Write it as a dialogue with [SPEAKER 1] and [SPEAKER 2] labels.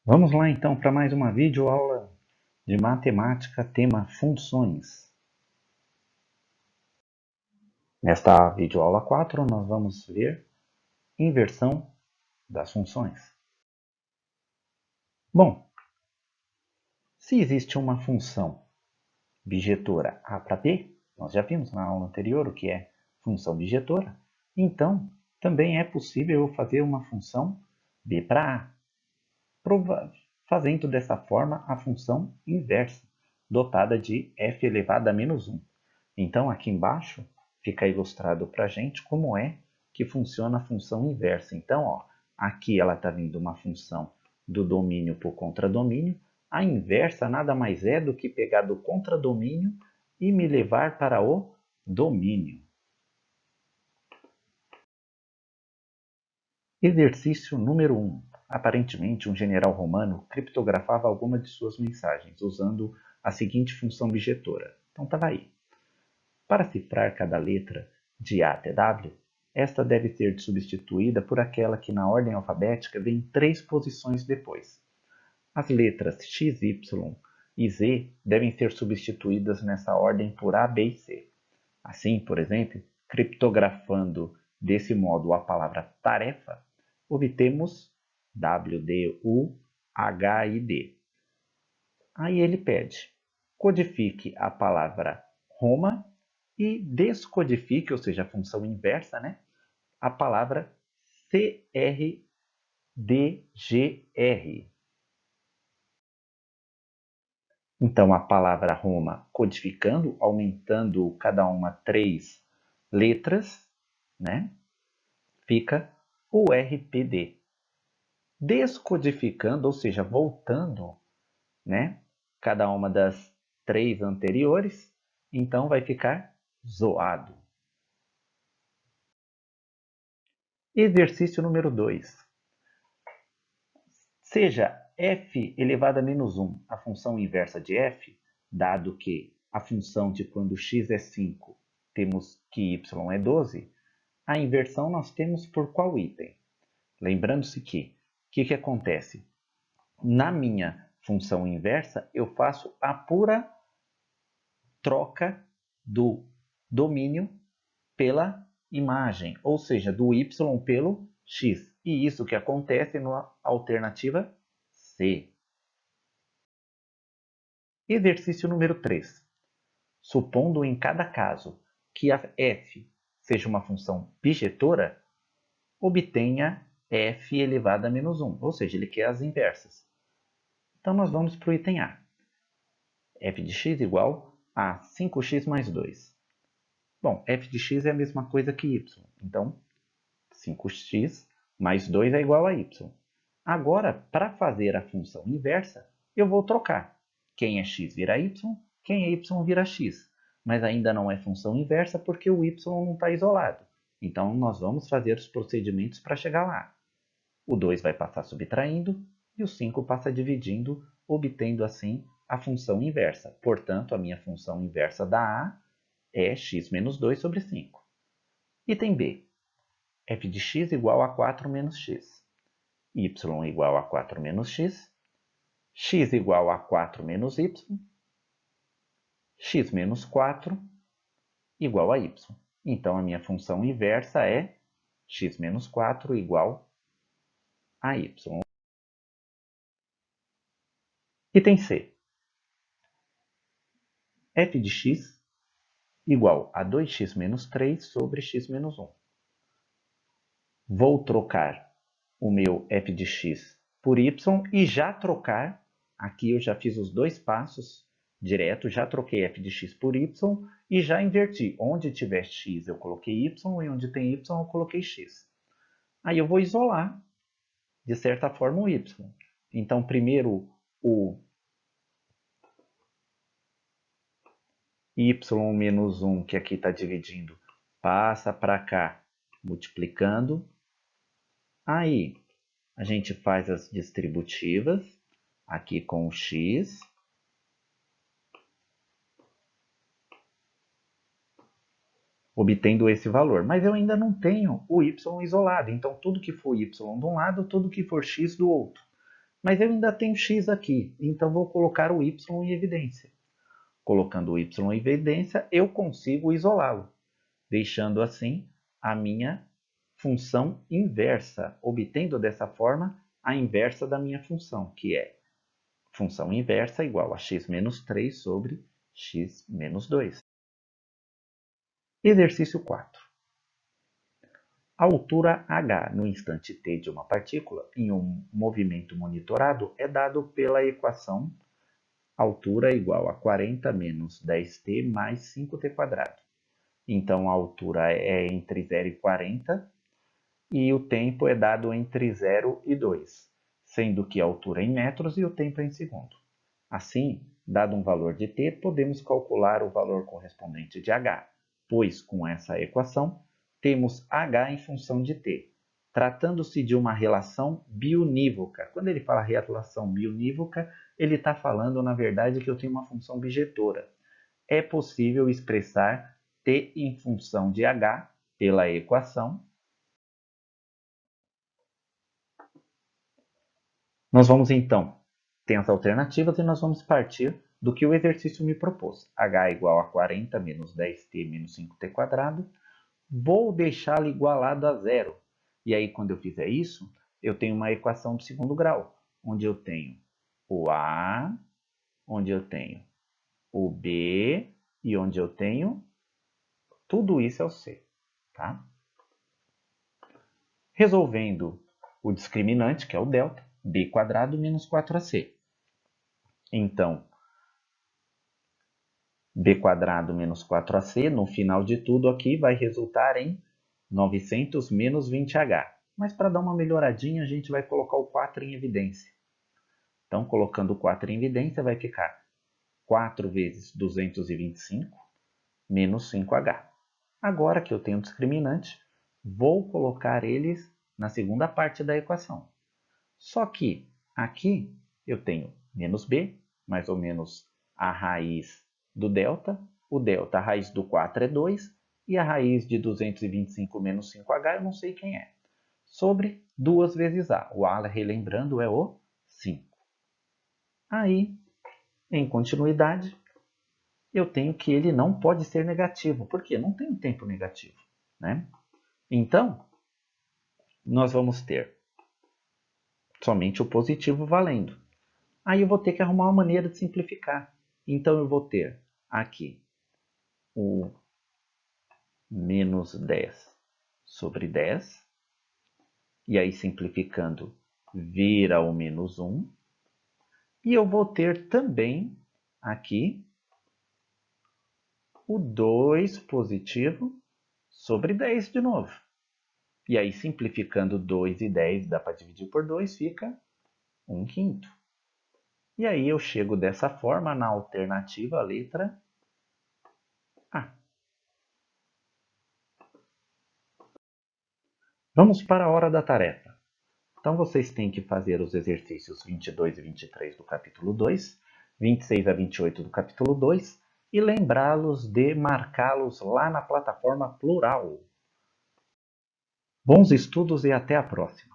[SPEAKER 1] Vamos lá então para mais uma videoaula de matemática, tema funções. Nesta videoaula 4 nós vamos ver inversão das funções. Bom, se existe uma função bijetora a para b, nós já vimos na aula anterior o que é função bijetora, então também é possível eu fazer uma função b para a, fazendo dessa forma a função inversa, dotada de f elevado a menos 1. Então, aqui embaixo fica ilustrado para a gente como é que funciona a função inversa. Então, ó, aqui ela está vindo uma função do domínio para o contradomínio. A inversa nada mais é do que pegar do contradomínio e me levar para o domínio. Exercício número 1. Aparentemente, um general romano criptografava alguma de suas mensagens usando a seguinte função bijetora. Então, estava aí. Para cifrar cada letra de A até W, esta deve ser substituída por aquela que na ordem alfabética vem 3 posições depois. As letras X, Y e Z devem ser substituídas nessa ordem por A, B e C. Assim, por exemplo, criptografando desse modo a palavra tarefa, obtemos W, D, U, H e D. Aí ele pede, codifique a palavra Roma e descodifique, ou seja, a função inversa, né? A palavra CRDGR. Então, a palavra Roma codificando, aumentando cada uma 3 letras, né? Fica o RPD. Descodificando, ou seja, voltando, né? Cada uma das 3 anteriores, então vai ficar zoado. Exercício número 2. Seja f elevado a menos 1 a função inversa de f, dado que a função de quando x é 5, temos que y é 12, a inversão nós temos por qual item? Lembrando-se que, o que acontece? Na minha função inversa, eu faço a pura troca do domínio pela imagem, ou seja, do y pelo x. E isso que acontece na alternativa C. Exercício número 3. Supondo em cada caso que a f seja uma função bijetora, obtenha f elevado a menos 1, ou seja, ele quer as inversas. Então, nós vamos para o item A. f de x igual a 5x mais 2. Bom, f de x é a mesma coisa que y, então 5x mais 2 é igual a y. Agora, para fazer a função inversa, eu vou trocar. Quem é x vira y, quem é y vira x. Mas ainda não é função inversa porque o y não está isolado. Então, nós vamos fazer os procedimentos para chegar lá. O 2 vai passar subtraindo e o 5 passa dividindo, obtendo assim a função inversa. Portanto, a minha função inversa da A é x menos 2 sobre 5. Item B. f de x igual a 4 menos x. Y igual a 4 menos x. X igual a 4 menos y. X menos 4 igual a y. Então, a minha função inversa é x menos 4 igual a y. Item C. f de x igual a 2x menos 3 sobre x menos 1. Vou trocar o meu f de x por y e já trocar, aqui eu já fiz os dois passos direto, já troquei f de x por y e já inverti. Onde tiver x eu coloquei y e onde tem y eu coloquei x. Aí eu vou isolar, de certa forma, o y. Então, primeiro o y menos 1, que aqui está dividindo, passa para cá, multiplicando. Aí, a gente faz as distributivas, aqui com o x. Obtendo esse valor. Mas eu ainda não tenho o y isolado. Então, tudo que for y de um lado, tudo que for x do outro. Mas eu ainda tenho x aqui, então vou colocar o y em evidência. Colocando o y em evidência, eu consigo isolá-lo, deixando assim a minha função inversa, obtendo dessa forma a inversa da minha função, que é função inversa igual a x menos 3 sobre x menos 2. Exercício 4. A altura h no instante t de uma partícula em um movimento monitorado é dado pela equação altura igual a 40 menos 10t mais 5t². Então, a altura é entre 0 e 40 e o tempo é dado entre 0 e 2, sendo que a altura é em metros e o tempo é em segundo. Assim, dado um valor de t, podemos calcular o valor correspondente de h, pois com essa equação temos h em função de t. Tratando-se de uma relação biunívoca. Quando ele fala relação biunívoca, ele está falando, na verdade, que eu tenho uma função bijetora. É possível expressar t em função de h pela equação. Nós vamos, então, ter as alternativas e nós vamos partir do que o exercício me propôs. h igual a 40 menos 10t menos 5t². Vou deixá-lo igualado a zero. E aí, quando eu fizer isso, eu tenho uma equação de segundo grau, onde eu tenho o A, onde eu tenho o B e onde eu tenho tudo isso é o C. Tá? Resolvendo o discriminante, que é o delta, b² menos 4ac. Então, b² menos 4ac, no final de tudo aqui, vai resultar em 900 menos 20h. Mas para dar uma melhoradinha, a gente vai colocar o 4 em evidência. Então, colocando o 4 em evidência, vai ficar 4 vezes 225 menos 5h. Agora que eu tenho o discriminante, vou colocar eles na segunda parte da equação. Só que aqui eu tenho menos b, mais ou menos a raiz do delta. O delta, a raiz do 4 é 2, e a raiz de 225 menos 5h eu não sei quem é. Sobre 2 vezes a. O a, relembrando, é o 5. Aí, em continuidade, eu tenho que ele não pode ser negativo. Por quê? Não tem tempo negativo. Né? Então, nós vamos ter somente o positivo valendo. Aí eu vou ter que arrumar uma maneira de simplificar. Então, eu vou ter aqui o menos 10 sobre 10. E aí, simplificando, vira o menos 1. E eu vou ter também aqui o 2 positivo sobre 10 de novo. E aí, simplificando 2 e 10, dá para dividir por 2, fica 1/5. E aí eu chego dessa forma na alternativa, a letra A. Vamos para a hora da tarefa. Então, vocês têm que fazer os exercícios 22 e 23 do capítulo 2, 26 a 28 do capítulo 2 e lembrá-los de marcá-los lá na plataforma Plural. Bons estudos e até a próxima!